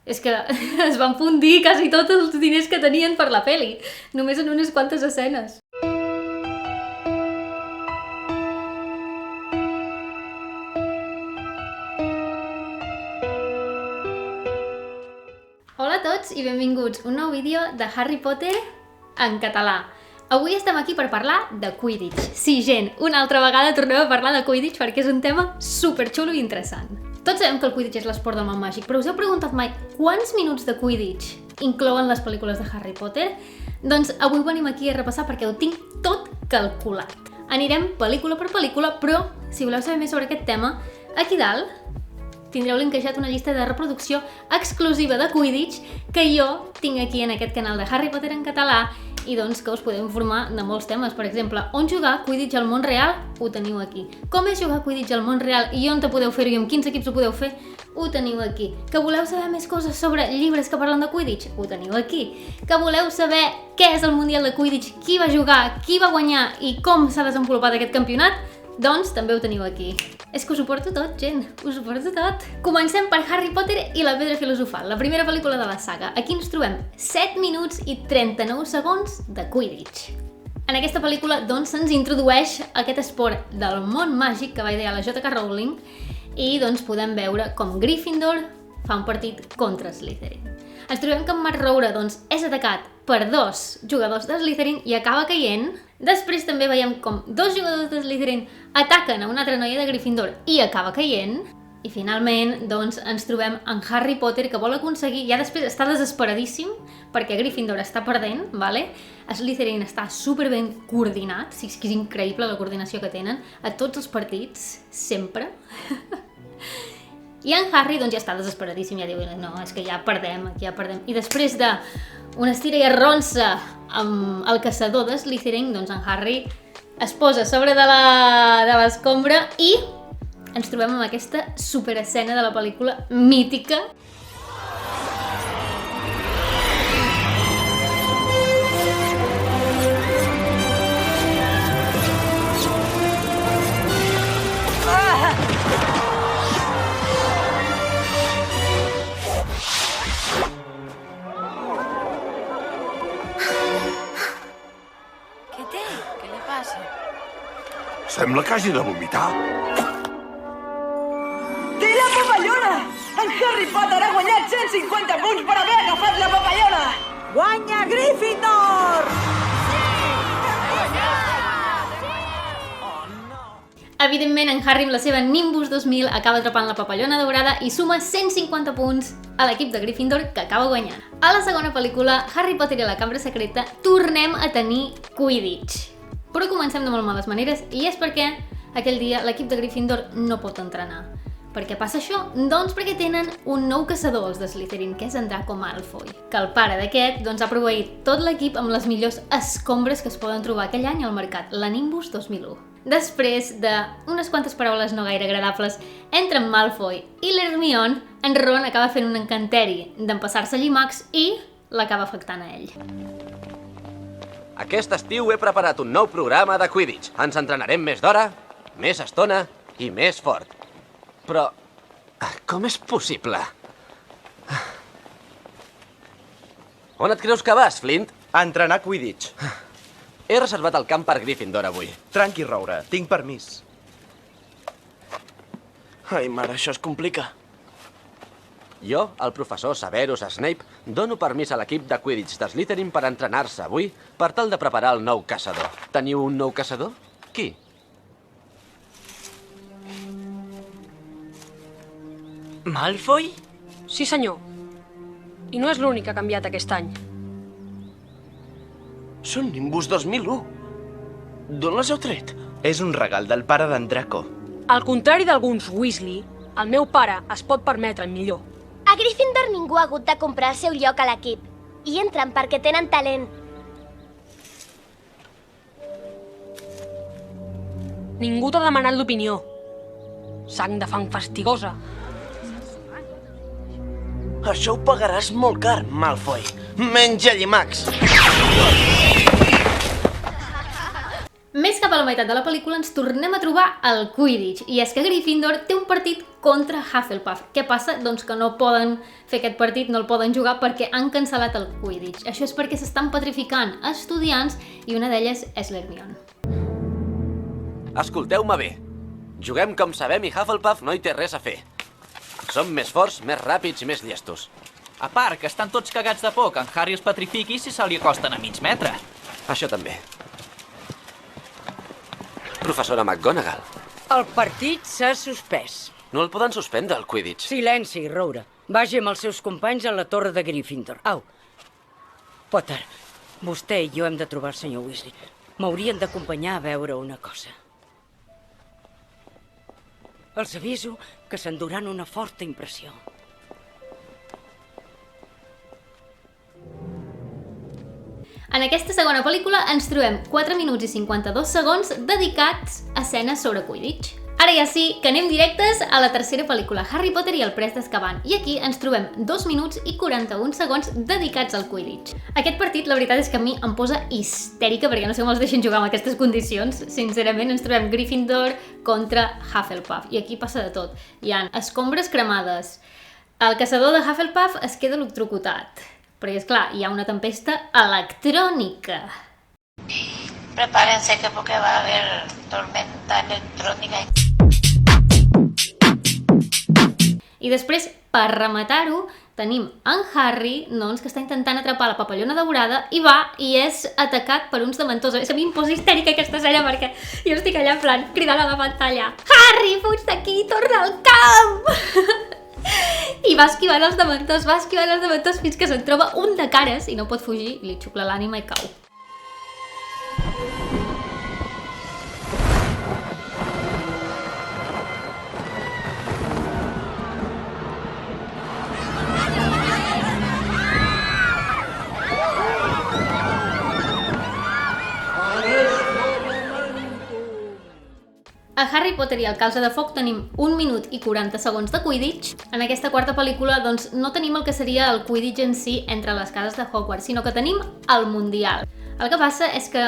És que es van fundir quasi tots els diners que tenien per la peli, només en unes quantes escenes. Hola a tots i benvinguts a un nou vídeo de Harry Potter en català. Avui estem aquí per parlar de Quidditch. Sí, gent, una altra vegada tornem a parlar de Quidditch perquè és un tema superxulo i interessant. Tots sabem que el Quidditch és l'esport del món màgic, però us heu preguntat mai quants minuts de Quidditch inclouen les pel·lícules de Harry Potter? Doncs avui venim aquí a repassar perquè ho tinc tot calculat. Anirem pel·lícula per pel·lícula, però si voleu saber més sobre aquest tema, aquí dalt tindreu linkejat una llista de reproducció exclusiva de Quidditch que jo tinc aquí en aquest canal de Harry Potter en català i doncs que us podeu informar de molts temes. Per exemple, on jugar Quidditch al món real? Ho teniu aquí. Com és jugar Quidditch al món real i on te podeu fer-ho i amb quins equips ho podeu fer? Ho teniu aquí. Que voleu saber més coses sobre llibres que parlen de Quidditch? Ho teniu aquí. Que voleu saber què és el Mundial de Quidditch, qui va jugar, qui va guanyar i com s'ha desenvolupat aquest campionat? Doncs també ho teniu aquí. És que us ho porto tot, gent, us ho porto tot. Comencem per Harry Potter i la Pedra Filosofal, la primera pel·lícula de la saga. Aquí ens trobem 7 minuts i 39 segons de Quidditch. En aquesta pel·lícula, doncs, se'ns introdueix aquest esport del món màgic que va idear la J.K. Rowling i, doncs, podem veure com Gryffindor fa un partit contra Slytherin. Ens trobem que en Matt Roure, doncs, és atacat per 2 jugadors de Slytherin i acaba caient. Després també veiem com 2 jugadors de Slytherin ataquen a una altra noia de Gryffindor i acaba caient. I finalment, doncs, ens trobem en Harry Potter que vol aconseguir, ja després està desesperadíssim perquè Gryffindor està perdent, vale? Slytherin està superben coordinat, sí, és que és increïble la coordinació que tenen a tots els partits, sempre. I en Harry doncs ja està desesperadíssim, ja diu, no, és que ja perdem, aquí ja perdem. I després d'una estira i arronsa amb el caçador de Slytherin, doncs en Harry es posa sobre de l'escombra i ens trobem amb aquesta superescena de la pel·lícula mítica. Sembla que hagi de vomitar. Té la papallona! En Harry Potter ha guanyat 150 punts per haver agafat la papallona! Guanya Gryffindor! Evidentment, en Harry amb la seva Nimbus 2000 acaba atrapant la papallona daurada i suma 150 punts a l'equip de Gryffindor que acaba guanyant. A la segona pel·lícula, Harry Potter i la cambra secreta, tornem a tenir Quidditch. Però comencem de molt males maneres i és perquè aquell dia l'equip de Gryffindor no pot entrenar. Per què passa això? Doncs perquè tenen un nou caçador, els de Slytherin, que és en Draco Malfoy, que el pare d'aquest doncs, ha proveït tot l'equip amb les millors escombres que es poden trobar aquell any al mercat, la Nimbus 2001. Després d'unes quantes paraules no gaire agradables entre en Malfoy i l'Hermione, en Ron acaba fent un encanteri d'empassar-se llimacs i l'acaba afectant a ell. Aquest estiu he preparat un nou programa de Quidditch. Ens entrenarem més d'hora, més estona i més fort. Però com és possible? On et creus que vas, Flint? A entrenar Quidditch. He reservat el camp per Gryffindor avui. Tranqui, Roure, tinc permís. Ai, mare, això es complica. Jo, el professor Severus Snape, dono permís a l'equip de Quidditch de Slytherin per entrenar-se avui per tal de preparar el nou caçador. Teniu un nou caçador? Qui? Malfoy? Sí, senyor. I no és l'únic que ha canviat aquest any. Són Nimbus 2001. D'on les heu tret? És un regal del pare d'en Draco. Al contrari d'alguns Weasley, el meu pare es pot permetre el millor. A Gryffindor ningú ha hagut de comprar el seu lloc a l'equip. I entren perquè tenen talent. Ningú t'ha demanat l'opinió. Sang de fang fastigosa. Això ho pagaràs molt car, Malfoy. Menja llimacs! Més cap a la meitat de la pel·lícula ens tornem a trobar al Quidditch, i és que Gryffindor té un partit contra Hufflepuff. Què passa? Doncs que no poden fer aquest partit, no el poden jugar perquè han cancel·lat el Quidditch. Això és perquè s'estan petrificant estudiants i una d'elles és l'Hermione. Escolteu-me bé. Juguem com sabem i Hufflepuff no hi té res a fer. Som més forts, més ràpids i més llestos. A part, que estan tots cagats de por que en Harry es petrifiqui si se li acosten a mig metre. Això també. Professora McGonagall, El partit s'ha suspès. no el poden suspendre, el Quidditch. Silenci, Roure. Vagi amb els seus companys a la torre de Gryffindor. Au. Potter, vostè i jo hem de trobar el senyor Weasley. M'haurien d'acompanyar a veure una cosa. Els aviso que s'enduran una forta impressió. En aquesta segona pel·lícula ens trobem 4 minuts i 52 segons dedicats a escenes sobre Quidditch. Ara ja sí, que anem directes a la tercera pel·lícula, Harry Potter i el Pres d'Azkaban, i aquí ens trobem 2 minuts i 41 segons dedicats al Quidditch. Aquest partit, la veritat és que a mi em posa histèrica perquè no sé com els deixen jugar en aquestes condicions. Sincerament, ens trobem Gryffindor contra Hufflepuff, i aquí passa de tot. Hi ha escombres cremades, el caçador de Hufflepuff es queda electrocutat, perquè, esclar, hi ha una tempesta electrònica. Prepárense que porque va a haber tormenta electrónica. I després, per rematar-ho, tenim en Harry, doncs, que està intentant atrapar la papallona daurada i va i és atacat per uns dementors. A mi em posa histèrica aquesta escena perquè jo estic allà en plan cridant a la pantalla: Harry, fuig d'aquí, torna al camp! I va esquivant els dementors fins que se'n troba un de cares i no pot fugir, li xucla l'ànima i cau. A Harry Potter i el Calze de Foc tenim 1 minut i 40 segons de Quidditch. En aquesta quarta pel·lícula doncs, no tenim el que seria el Quidditch en si entre les cases de Hogwarts, sinó que tenim el Mundial. El que passa és que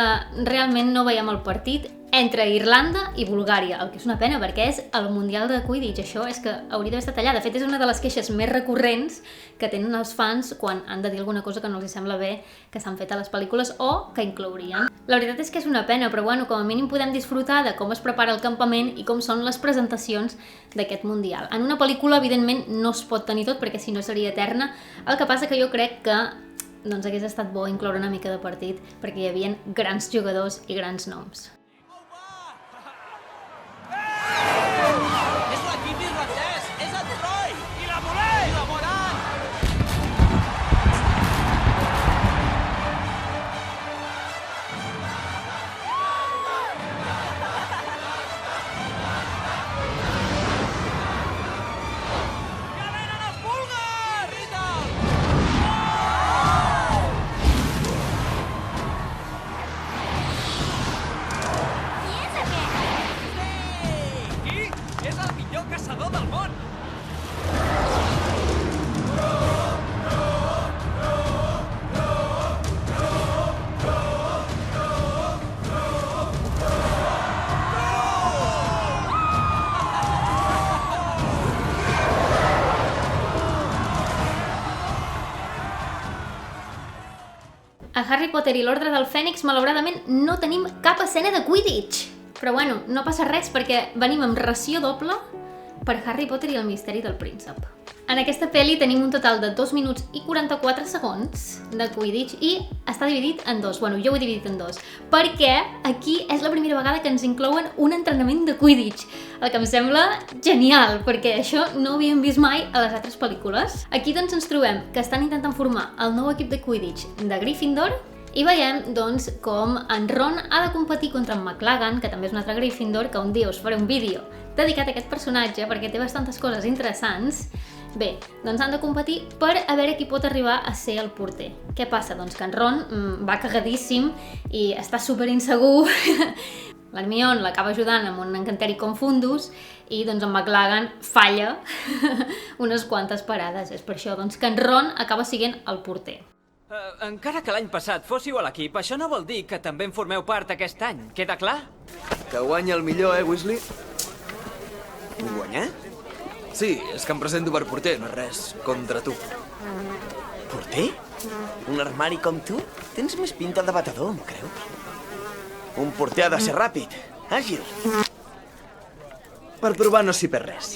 realment no veiem el partit entre Irlanda i Bulgària, el que és una pena perquè és el Mundial de Quidditch. Això és que hauria d'haver estat allà. De fet, és una de les queixes més recurrents que tenen els fans quan han de dir alguna cosa que no els sembla bé que s'han fet a les pel·lícules o que inclourien. La veritat és que és una pena, però bueno, com a mínim podem disfrutar de com es prepara el campament i com són les presentacions d'aquest Mundial. En una pel·lícula, evidentment, no es pot tenir tot perquè si no seria eterna. El que passa que jo crec que doncs hagués estat bo incloure una mica de partit perquè hi havia grans jugadors i grans noms. És l'equip irlandès! És el Troy! I la volem! I la voran! Ja venen els búlgars! Grita'l! És el millor caçador del món! A Harry Potter i l'Ordre del Fènix, malauradament, no tenim cap escena de Quidditch. Però bueno, no passa res perquè venim amb ració doble per Harry Potter i el misteri del príncep. En aquesta pel·li tenim un total de 2 minuts i 44 segons de Quidditch i està dividit en dos. Bueno, jo ho he dividit en dos, perquè aquí és la primera vegada que ens inclouen un entrenament de Quidditch, el que em sembla genial, perquè això no ho havíem vist mai a les altres pel·lícules. Aquí doncs ens trobem que estan intentant formar el nou equip de Quidditch de Gryffindor i veiem doncs com en Ron ha de competir contra en McLaggen, que també és un altre Gryffindor, que un dia us faré un vídeo dedicat a aquest personatge perquè té bastantes coses interessants. Bé, doncs han de competir per a veure qui pot arribar a ser el porter. Què passa? Doncs que en Ron va cagadíssim i està super insegur. L'Hermione l'acaba ajudant amb un encanteri Confundus i doncs en McLaggen falla unes quantes parades. És per això doncs, que en Ron acaba sent el porter. Encara que l'any passat fóssiu a l'equip, això no vol dir que també en formeu part aquest any. Queda clar? Que guanya el millor, Weasley? Guanyar? Sí, és que em presento per porter, no és res, contra tu. Porter? Un armari com tu? Tens més pinta de batedor, no creus? Un porter ha de ser ràpid, àgil. Per provar no s'hi perd res.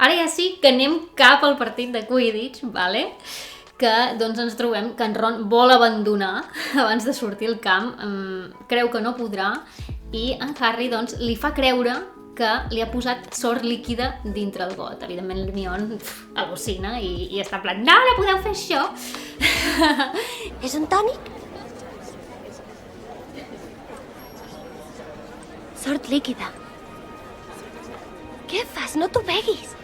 Ara ja sí que anem cap al partit de Quidditch, vale? Que doncs ens trobem que en Ron vol abandonar abans de sortir al camp, creu que no podrà, i en Harry doncs li fa creure que li ha posat sort líquida dintre el got. Evidentment l'Hermione al·lucina i està en plan, no podeu fer això! És un tònic? Sort líquida. Què fas? No t'ho beguis!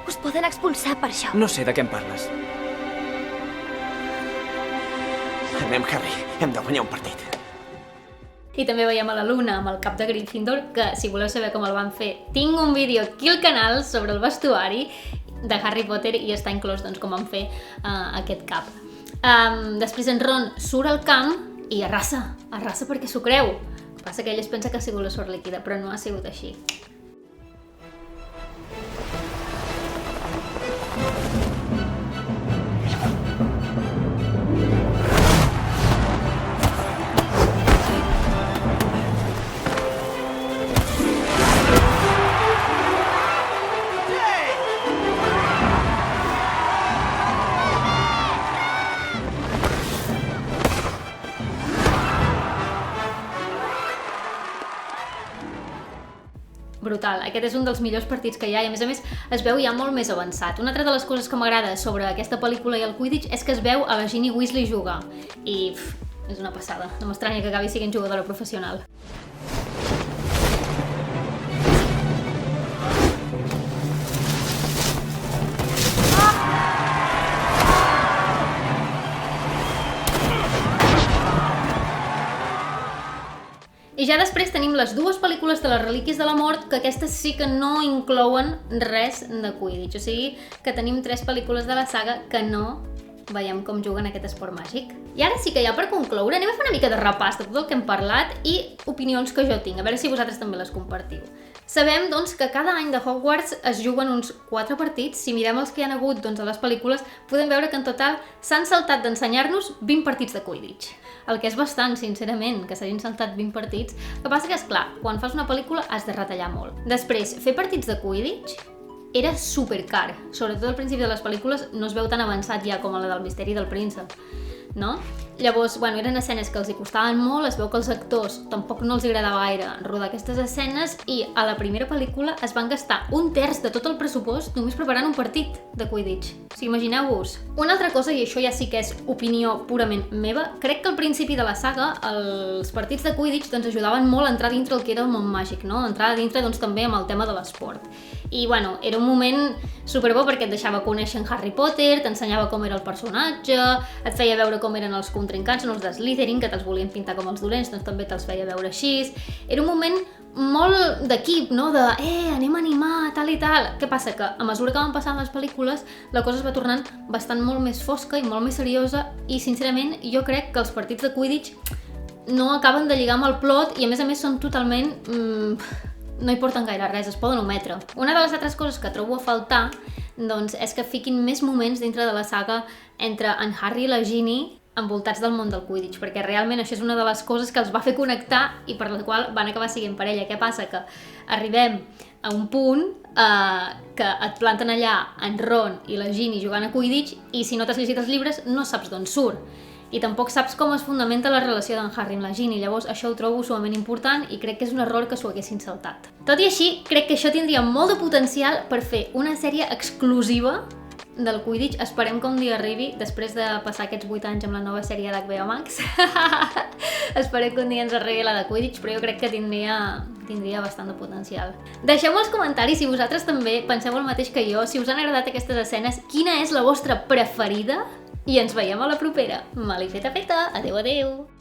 Us poden expulsar per això. No sé de què em parles. Anem, Harry. Hem de guanyar un partit. I també veiem a la Luna amb el cap de Gryffindor, que si voleu saber com el van fer, tinc un vídeo aquí al canal sobre el vestuari de Harry Potter i està inclòs doncs, com van fer aquest cap. Després en Ron surt al camp i arrasa perquè s'ho creu. El que passa que ell es pensa que ha sigut la sort líquida, però no ha sigut així. Brutal, aquest és un dels millors partits que hi ha i a més es veu ja molt més avançat. Una altra de les coses que m'agrada sobre aquesta pel·lícula i el Quidditch és que es veu a la Ginny Weasley jugar i és una passada, no m'estranya que acabi sent jugadora professional. I ja després tenim les dues pel·lícules de les Relíquies de la Mort, que aquestes sí que no inclouen res de Quidditch. O sigui que tenim 3 pel·lícules de la saga que no veiem com juguen aquest esport màgic. I ara sí que ja per concloure anem a fer una mica de repàs de tot el que hem parlat i opinions que jo tinc, a veure si vosaltres també les compartiu. Sabem doncs que cada any de Hogwarts es juguen uns 4 partits. Si mirem els que hi ha hagut doncs, a les pel·lícules, podem veure que en total s'han saltat d'ensenyar-nos 20 partits de Quidditch. El que és bastant, sincerament, que s'hagin saltat 20 partits. El que passa que, esclar, quan fas una pel·lícula has de retallar molt. Després, fer partits de Quidditch era supercar. Sobretot al principi de les pel·lícules no es veu tan avançat ja com la del Misteri del Príncep, no? Llavors, bueno, eren escenes que els hi costaven molt, es veu que els actors tampoc no els agradava gaire rodar aquestes escenes i a la primera pel·lícula es van gastar 1/3 de tot el pressupost només preparant un partit de Quidditch. O sigui, imagineu-vos. Una altra cosa, i això ja sí que és opinió purament meva, crec que al principi de la saga els partits de Quidditch doncs, ajudaven molt a entrar dintre el que era el món màgic, no? Entrar dintre doncs, també amb el tema de l'esport. I bueno, era un moment superbo perquè et deixava conèixer en Harry Potter, t'ensenyava com era el personatge, et feia veure com eren els contrincants, no els de Slytherin, que te'ls volien pintar com els dolents, doncs també te'ls feia veure així. Era un moment molt d'equip, no? De, anem a animar, tal i tal. Què passa? Que a mesura que van passant les pel·lícules, la cosa es va tornant bastant molt més fosca i molt més seriosa i, sincerament, jo crec que els partits de Quidditch no acaben de lligar amb el plot i, a més són totalment... no hi porten gaire res, es poden ometre. Una de les altres coses que trobo a faltar doncs, és que fiquin més moments dintre de la saga entre en Harry i la Ginny envoltats del món del Quidditch, perquè realment això és una de les coses que els va fer connectar i per la qual van acabar siguent parella. Què passa? Que arribem a un punt que et planten allà en Ron i la Ginny jugant a Quidditch i si no t'has llegit els llibres no saps d'on surt. I tampoc saps com es fundamenta la relació d'en Harry amb la Ginny, llavors això ho trobo sumament important i crec que és un error que s'ho haguessin saltat. Tot i així, crec que això tindria molt de potencial per fer una sèrie exclusiva del Quidditch. Esperem que un dia arribi, després de passar aquests 8 anys amb la nova sèrie d'HBO Max. Esperem que un dia ens arribi la de Quidditch, però jo crec que tindria bastant de potencial. Deixeu-me als comentaris si vosaltres també penseu el mateix que jo, si us han agradat aquestes escenes, quina és la vostra preferida? I ens veiem a la propera. Malifeta feta! Adeu, adeu!